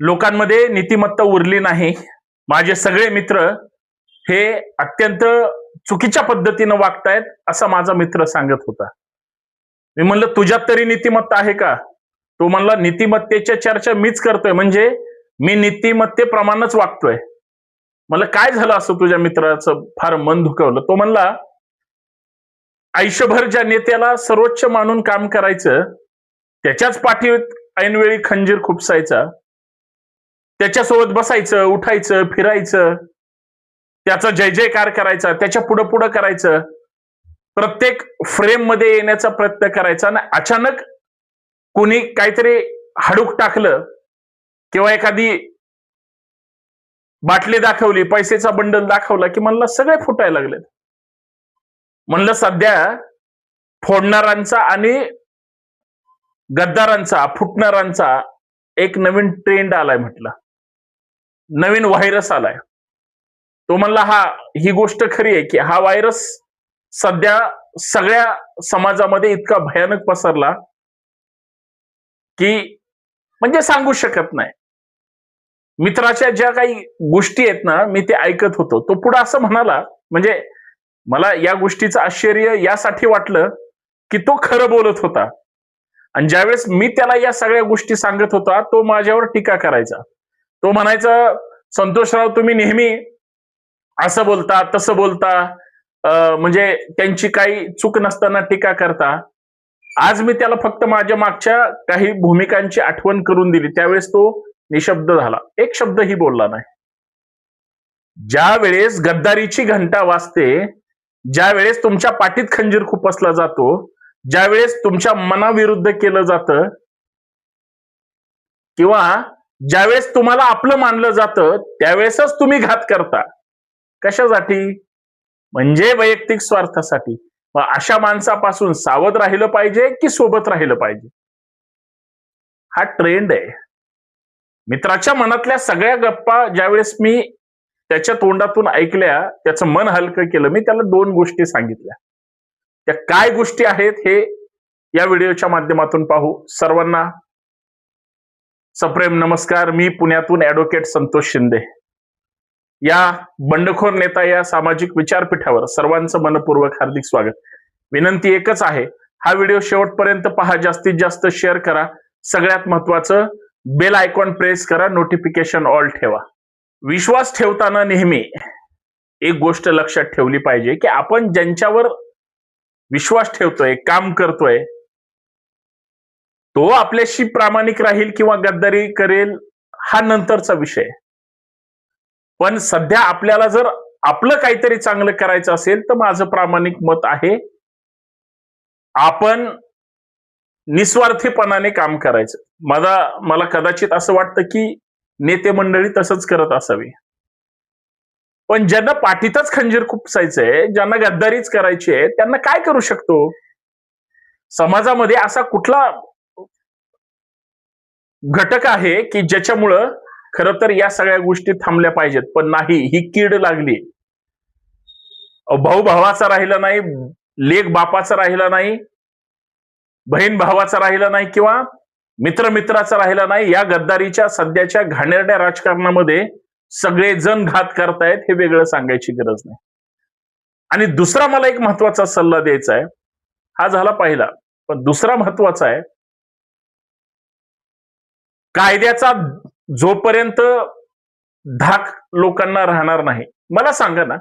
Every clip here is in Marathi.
लोकांमध्ये नीतिमत्ता उरली नाही. माझे सगळे मित्र हे अत्यंत चुकीच्या पद्धतीनं वागतायत असा माझा मित्र सांगत होता. मी म्हणलं तुझ्यात तरी नीतिमत्ता आहे का? तो म्हणला नीतिमत्तेच्या चर्चा मीच करतोय, म्हणजे मी नीतिमत्तेप्रमाणेच वागतोय. म्हणलं काय झालं असं तुझ्या मित्राचं फार मन दुखवलं. तो म्हणला आयुष्यभर ज्या नेत्याला सर्वोच्च मानून काम करायचं त्याच्याच पाठीत ऐनवेळी खंजीर खुपसायचा, त्याच्यासोबत बसायचं, उठायचं, फिरायचं, त्याचा जय जयकार करायचा, त्याच्या पुढं पुढं करायचं, प्रत्येक फ्रेम मध्ये येण्याचा प्रयत्न करायचा आणि अचानक कोणी काहीतरी हाडूक टाकलं किंवा एखादी बाटली दाखवली, पैसेचा बंडल दाखवला की म्हणलं सगळे फुटायला लागलेत. म्हणलं सध्या फोडणाऱ्यांचा आणि गद्दारांचा, फुटणाऱ्यांचा एक नवीन ट्रेंड आलाय, म्हटलं नवीन व्हायरस आलाय. तो म्हणला ही गोष्ट खरी आहे की हा व्हायरस सध्या सगळ्या समाजामध्ये इतका भयानक पसरला की म्हणजे सांगू शकत नाही. मित्राच्या ज्या काही गोष्टी आहेत ना, मी ते ऐकत होतो. तो पुढे असं म्हणाला, म्हणजे मला या गोष्टीचं आश्चर्य यासाठी वाटलं की तो खरं बोलत होता. आणि ज्यावेळेस मी त्याला या सगळ्या गोष्टी सांगत होता, तो माझ्यावर टीका करायचा. तो म्हणायचा, संतोषराव तुम्ही नेहमी असं बोलता, तसं बोलता, म्हणजे त्यांची काही चूक नसताना टीका करता. आज मी त्याला फक्त माझ्या मागच्या काही भूमिकांची आठवण करून दिली, त्यावेळेस तो निशब्द झाला, एक शब्दही बोलला नाही. ज्या वेळेस गद्दारीची घंटा वाजते, ज्या वेळेस तुमच्या पाठीत खंजीर खुपसला जातो, ज्या वेळेस तुमच्या मनाविरुद्ध केलं जातं किंवा ज्यावेळेस तुम्हाला आपलं मानलं जातं, त्यावेळेसच तुम्ही घात करता. कशासाठी? म्हणजे वैयक्तिक स्वार्थासाठी. मग अशा माणसापासून सावध राहिलं पाहिजे की सोबत राहिलं पाहिजे? हा ट्रेंड आहे. मित्राच्या मनातल्या सगळ्या गप्पा ज्यावेळेस मी त्याच्या तोंडातून ऐकल्या, त्याचं मन हलकं केलं. मी त्याला 2 गोष्टी सांगितल्या. त्या काय गोष्टी आहेत हे या व्हिडिओच्या माध्यमातून पाहू. सर्वांना सप्रेम नमस्कार. मी पुण्यातून ऍडव्होकेट संतोष शिंदे. या बंडखोर नेता या सामाजिक विचारपीठावर सर्वांचं मनपूर्वक हार्दिक स्वागत. विनंती एकच आहे, हा व्हिडिओ शेवटपर्यंत पहा, जास्तीत जास्त शेअर करा, सगळ्यात महत्वाचं बेल आयकॉन प्रेस करा, नोटिफिकेशन ऑल ठेवा. विश्वास ठेवताना नेहमी एक गोष्ट लक्षात ठेवली पाहिजे की आपण ज्यांच्यावर विश्वास ठेवतोय, काम करतोय, तो आपल्याशी प्रामाणिक राहील किंवा गद्दारी करेल हा नंतरचा विषय. पण सध्या आपल्याला जर आपलं काहीतरी चांगलं करायचं असेल तर माझं प्रामाणिक मत आहे, आपण निस्वार्थीपणाने काम करायचं. मला कदाचित असं वाटतं की नेते मंडळी तसंच करत असावी. पण ज्यांना पाठीतच खंजीर खुपसायचंय, ज्यांना गद्दारीच करायची आहे, त्यांना काय करू शकतो? समाजामध्ये असा कुठला घटक आहे की ज्याच्यामुळं खरं तर या सगळ्या गोष्टी थांबल्या पाहिजेत? पण नाही, ही कीड लागली. भाऊ भावाचा राहिला नाही, लेक बापाचा राहिला नाही, बहीण भावाचा राहिला नाही किंवा मित्र मित्राचा राहिला नाही. या गद्दारीच्या सध्याच्या घाणेरड्या राजकारणामध्ये सगळेजण घात करतायत, हे वेगळं सांगायची गरज नाही. आणि दुसरा मला एक महत्वाचा सल्ला द्यायचा आहे. हा झाला पहिला, पण दुसरा महत्वाचा आहे, कायद्याचा जोपर्यंत धाक लोकांना राहणार नाही. मला सांगा ना,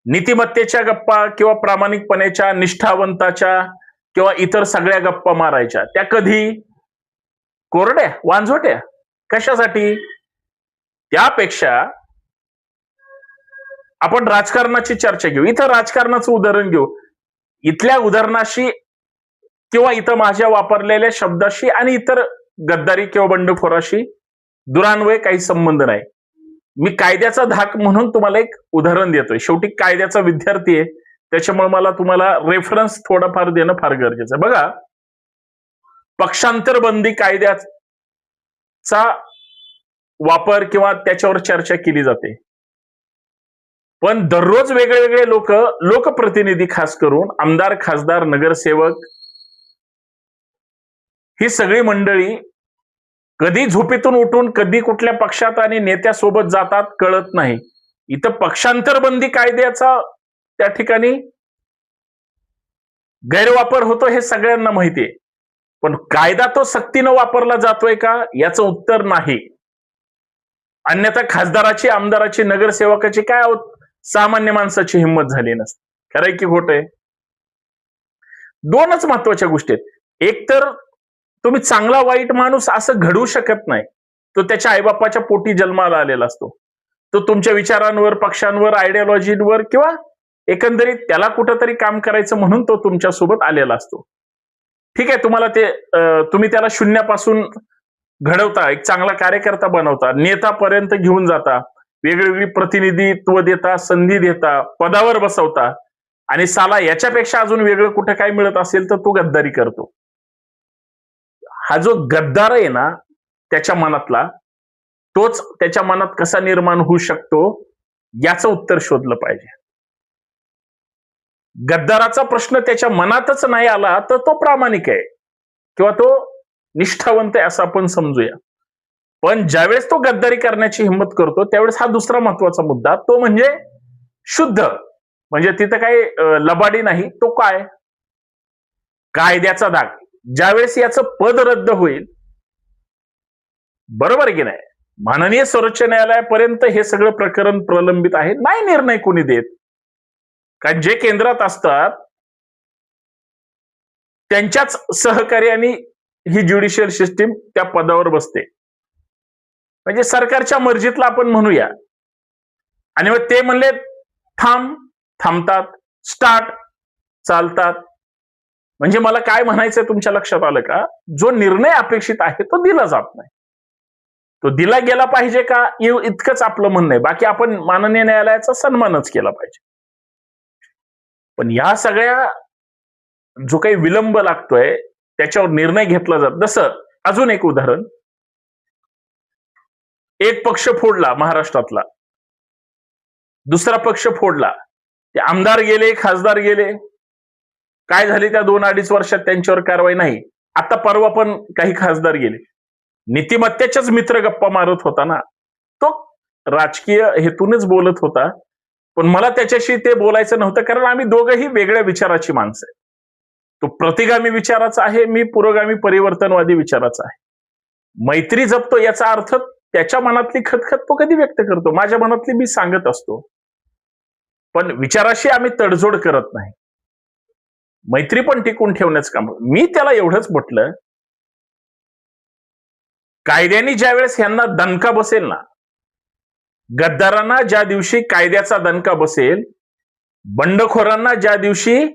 नीतिमत्तेच्या गप्पा किंवा प्रामाणिकपणेच्या, निष्ठावंताच्या किंवा इतर सगळ्या गप्पा मारायच्या, त्या कधी कोरड्या वांझोट्या? कशासाठी? त्यापेक्षा आपण राजकारणाची चर्चा घेऊ. इथं राजकारणाचं उदाहरण घेऊ. इथल्या उदाहरणाशी किंवा इथं माझ्या वापरलेल्या शब्दाशी आणि इतर गद्दारी किंवा बंडखोराशी दुरान्वये काही संबंध नाही. मी कायद्याचा धाक म्हणून तुम्हाला एक उदाहरण देतोय. शेवटी कायद्याचा विद्यार्थी आहे, त्याच्यामुळे मला तुम्हाला रेफरन्स थोडाफार देणं फार गरजेचं आहे. बघा, पक्षांतर बंदी कायद्याचा वापर किंवा त्याच्यावर चर्चा केली जाते, पण दररोज वेगळे वेगळे लोकप्रतिनिधी, खास करून आमदार, खासदार, नगरसेवक, ही सगळी मंडळी कधी झोपेतून उठून कधी कुठल्या पक्षात आणि नेत्यासोबत जातात कळत नाही. इथं पक्षांतर बंदी कायद्याचा त्या ठिकाणी गैरवापर होतो हे सगळ्यांना माहितीये. पण कायदा तो सक्तीनं वापरला जातोय का याचं उत्तर नाही. अन्यथा खासदाराची, आमदाराची, नगरसेवकाची काय सामान्य माणसाची हिंमत झाली नसते. खरंय की खोट आहे? दोनच महत्वाच्या गोष्टी आहेत. एक तर तुम्ही चांगला वाईट माणूस असं घडवू शकत नाही. तो त्याच्या आईबापाच्या पोटी जन्माला आलेला असतो. तो तुमच्या विचारांवर, पक्षांवर, आयडियोलॉजीवर किंवा एकंदरीत त्याला कुठंतरी काम करायचं म्हणून तो तुमच्यासोबत आलेला असतो. ठीक आहे, तुम्हाला ते तुम्ही त्याला शून्यापासून घडवता, एक चांगला कार्यकर्ता बनवता, नेतापर्यंत घेऊन जाता, वेगवेगळी प्रतिनिधित्व देता, संधी देता, पदावर बसवता आणि साला याच्यापेक्षा अजून वेगळं कुठे काय मिळत असेल तर तो गद्दारी करतो. हा जो गद्दार आहे ना त्याच्या मनातला, तोच त्याच्या मनात कसा निर्माण होऊ शकतो याचं उत्तर शोधलं पाहिजे. गद्दाराचा प्रश्न त्याच्या मनातच नाही आला तर तो प्रामाणिक आहे किंवा तो निष्ठावंत आहे असं आपण समजूया. पण ज्यावेळेस तो गद्दारी करण्याची हिंमत करतो त्यावेळेस हा दुसरा महत्वाचा मुद्दा, तो म्हणजे शुद्ध, म्हणजे तिथं काही लबाडी नाही. तो काय? कायद्याचा धाक. ज्यावेळेस याचं पद रद्द होईल, बरोबर की नाही, माननीय सर्वोच्च न्यायालयापर्यंत हे सगळं प्रकरण प्रलंबित आहे, नाही निर्णय कोणी देत. कारण जे केंद्रात असतात त्यांच्याच सहकार्याने ही ज्युडिशियल सिस्टीम त्या पदावर बसते. म्हणजे सरकारच्या मर्जीतला आपण म्हणूया. आणि मग ते म्हणले थांबतात, स्टार्ट, चालतात. म्हणजे मला काय म्हणायचंय तुमच्या लक्षात आलं का? जो निर्णय अपेक्षित आहे तो दिला जात नाही. तो दिला गेला पाहिजे का इतकंच आपलं म्हणणं आहे. बाकी आपण माननीय न्यायालयाचा सन्मानच केला पाहिजे. पण या सगळ्या जो काही विलंब लागतोय त्याच्यावर निर्णय घेतला जात. जसं अजून एक उदाहरण, एक पक्ष फोडला महाराष्ट्रातला, दुसरा पक्ष फोडला, ते आमदार गेले, खासदार गेले, काय झाले त्या 2-2.5 वर्षात त्यांच्यावर कारवाई नाही. आता परवा पण काही खासदार गेले. नीतिमत्तेच्याच मित्र गप्पा मारत होता ना, तो राजकीय हेतूनच बोलत होता. पण मला त्याच्याशी ते बोलायचं नव्हतं, कारण आम्ही दोघंही वेगळ्या विचाराची माणसं आहे. तो प्रतिगामी विचाराचा आहे, मी पुरोगामी परिवर्तनवादी विचाराचा आहे. मैत्री जपतो याचा अर्थ त्याच्या मनातली खतखत तो कधी व्यक्त करतो, माझ्या मनातली मी सांगत असतो. पण विचाराशी आम्ही तडजोड करत नाही. मैत्री पण टिकून ठेवण्याचं काम. मी त्याला एवढंच म्हटलं, कायद्याने ज्यावेळेस यांना दणका बसेल ना, गद्दारांना ज्या दिवशी कायद्याचा दणका बसेल, बंडखोरांना ज्या दिवशी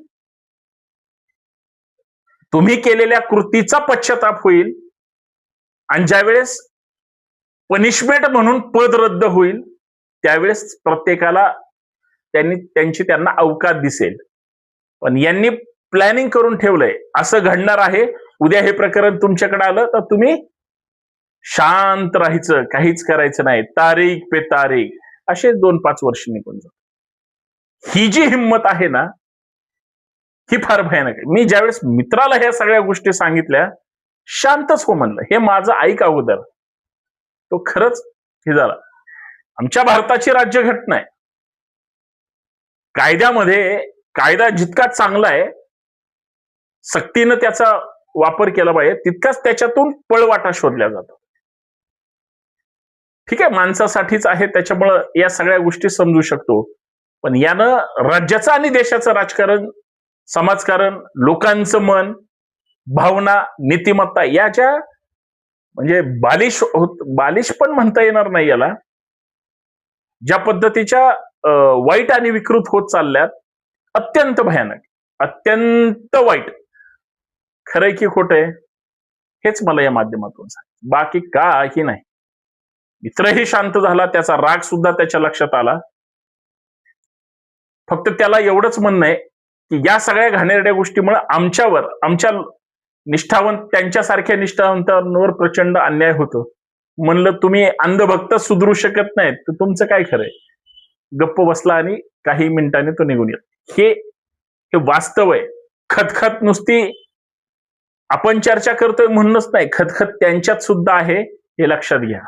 तुम्ही केलेल्या कृतीचा पश्चाताप होईल आणि ज्यावेळेस पनिशमेंट म्हणून पद रद्द होईल, त्यावेळेस प्रत्येकाला त्यांना अवकात दिसेल. पण यांनी प्लॅनिंग करून ठेवलंय, असं घडणार आहे, उद्या हे प्रकरण तुमच्याकडे आलं तर तुम्ही शांत राहायचं, काहीच करायचं नाही, तारीख पे तारीख, असे 2-5 वर्ष निघून जातात. ही जी हिंमत आहे ना, ही फार भयानक आहे. मी ज्यावेळेस मित्राला ह्या सगळ्या गोष्टी सांगितल्या, शांतच हो म्हणलं, हे माझं ऐक अगोदर. तो खरंच हे झाला. आमच्या भारताची राज्यघटना आहे. कायद्यामध्ये कायदा जितका चांगला आहे, सक्तीनं त्याचा वापर केला पाहिजे, तितकाच त्याच्यातून पळवाटा शोधल्या जातो. ठीक आहे, माणसासाठीच आहे, त्याच्यामुळं या सगळ्या गोष्टी समजू शकतो. पण यानं राज्याचं आणि देशाचं राजकारण, समाजकारण, लोकांचं मन, भावना, नीतिमत्ता या ज्या म्हणजे बालिश पण म्हणता येणार नाही याला, ज्या पद्धतीच्या वाईट आणि विकृत होत चालल्यात, अत्यंत भयानक, अत्यंत वाईट. खरंय की खोट आहे हेच मला या माध्यमातून सांग, बाकी काही नाही. मित्रही शांत झाला, त्याचा राग सुद्धा त्याच्या लक्षात आला. फक्त त्याला एवढंच म्हणणं आहे की या सगळ्या घाणेरड्या गोष्टीमुळे आमच्यावर, आमच्या निष्ठावंत, त्यांच्यासारख्या निष्ठावंतांवर प्रचंड अन्याय होतो. म्हणलं तुम्ही अंधभक्त सुधरू शकत नाहीत तर तुमचं काय खरंय. गप्प बसला आणि काही मिनिटांनी तो निघून गेला. हे वास्तव आहे. खतखत नुसती आपण चर्चा करतोय म्हणूनच नाही, खतखत त्यांच्यात सुद्धा आहे, हे लक्षात घ्या.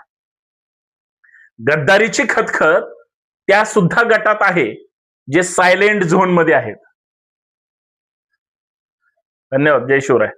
गद्दारीची खतखत त्या सुद्धा गटात आहे जे सायलेंट झोन मध्ये आहेत. धन्यवाद. जय शिवराय.